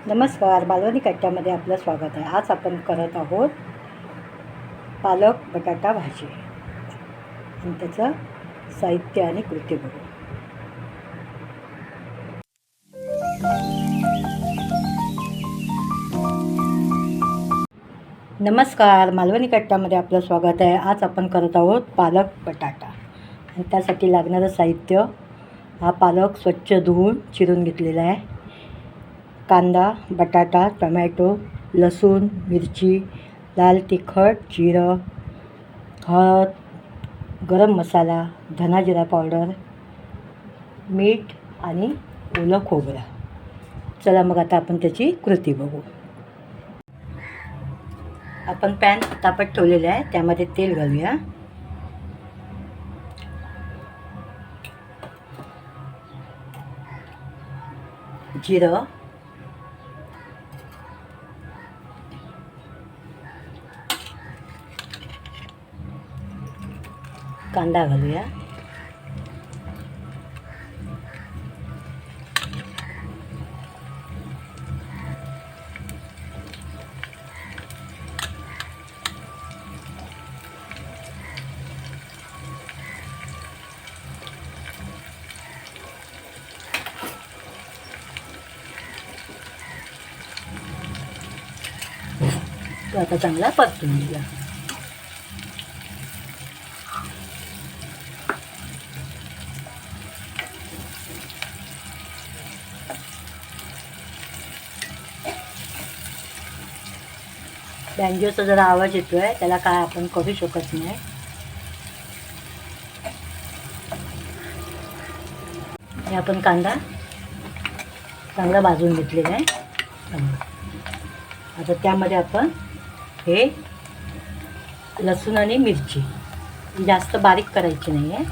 नमस्कार, बालवाडी कट्ट्यामध्ये आपलं स्वागत आहे. आज आपण करत आहोत पालक बटाटा भाजी आणि त्याचं साहित्य आणि कृती बघू. नमस्कार, मालवणी कट्ट्यामध्ये आपलं स्वागत आहे. आज आपण करत आहोत पालक बटाटा आणि त्यासाठी लागणारं साहित्य हा पालक स्वच्छ धुवून चिरून घेतलेला आहे. कांदा, बटाटा, टोमॅटो, लसूण, मिरची, लाल तिखट, जिरं, हळद, गरम मसाला, धना जिरा पावडर, मीठ आणि ओलं खोबरं. चला मग आता आपण त्याची कृती बघू. आपण पॅन तापत ठेवलेले आहे, त्यामध्ये तेल घालूया. जिरं, कांदा घालूया. तो आता चांगला परतून घेऊया. बँजोचा जरा आवाज येतोय, त्याला काय आपण करू शकत नाही. हे आपण कांदा चांगला भाजून घेतलेला आहे. आता त्यामध्ये आपण हे लसूण आणि मिरची जास्त बारीक करायची नाही आहे.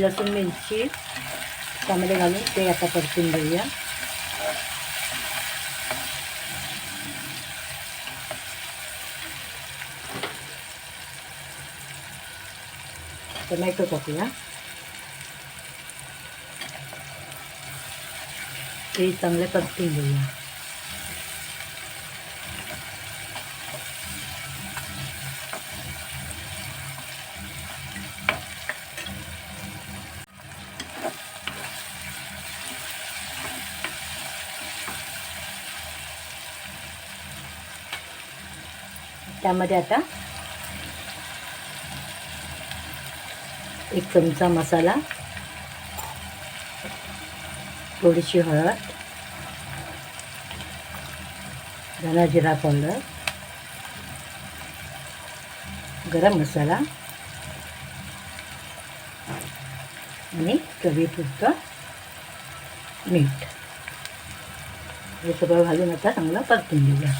लसूण मिरची त्यामध्ये घालून ते आता परतून घेऊया. टोमॅटो टाकूया. ते चांगले परतून घेऊया. त्यामध्ये आता 1 चमचा मसाला, थोडीशी हळद, धना जिरा पावडर, गरम मसाला आणि चवीपुरतं मीठ हे सगळं घालून आता चांगलं परतून घेऊया.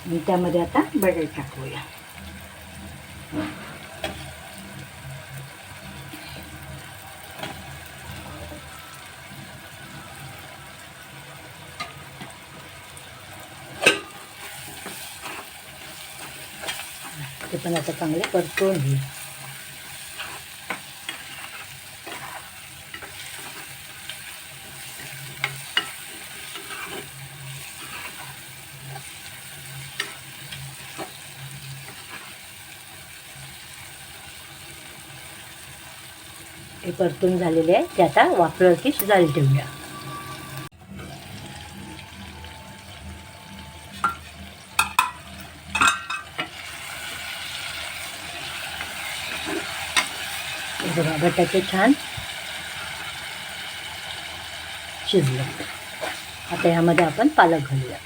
आणि त्यामध्ये आता बटाटे टाकूया. ते पण आता चांगले परतून घेऊ. हे परतून झालेले आहे, ते आता वाफेवरती शिजायला ठेवूया. बघा बटाटे छान शिजले. आता यामध्ये आपण पालक घालूया.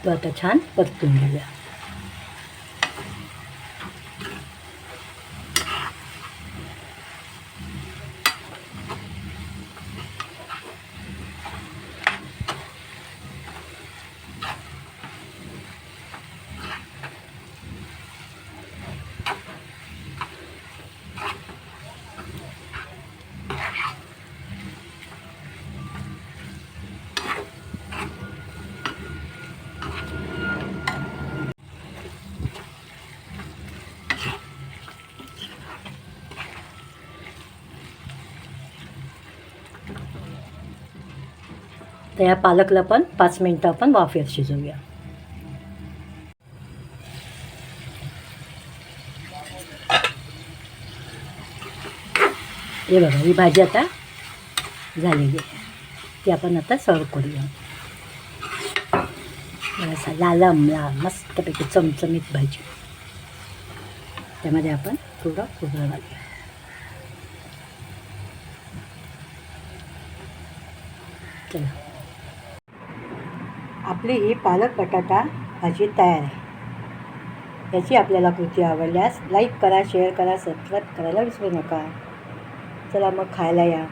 तो आता छान परतून घेऊया. तर या पालकला पण 5 मिनटं आपण वाफेवर शिजवूया. हे बघा, ही भाजी आता झालेली आहे. ती आपण आता सर्व करूया. असा लाल मस्तपैकी चमचमीत भाजी. त्यामध्ये आपण थोडं खोबरं घालूया. चला, आपली ही पालक बटाटा भाजी तयार आहे. याची आपल्याला कृती आवडल्यास लाईक करा, शेअर करा, सबस्क्राईब करायला विसरू नका. चला मग खायला या.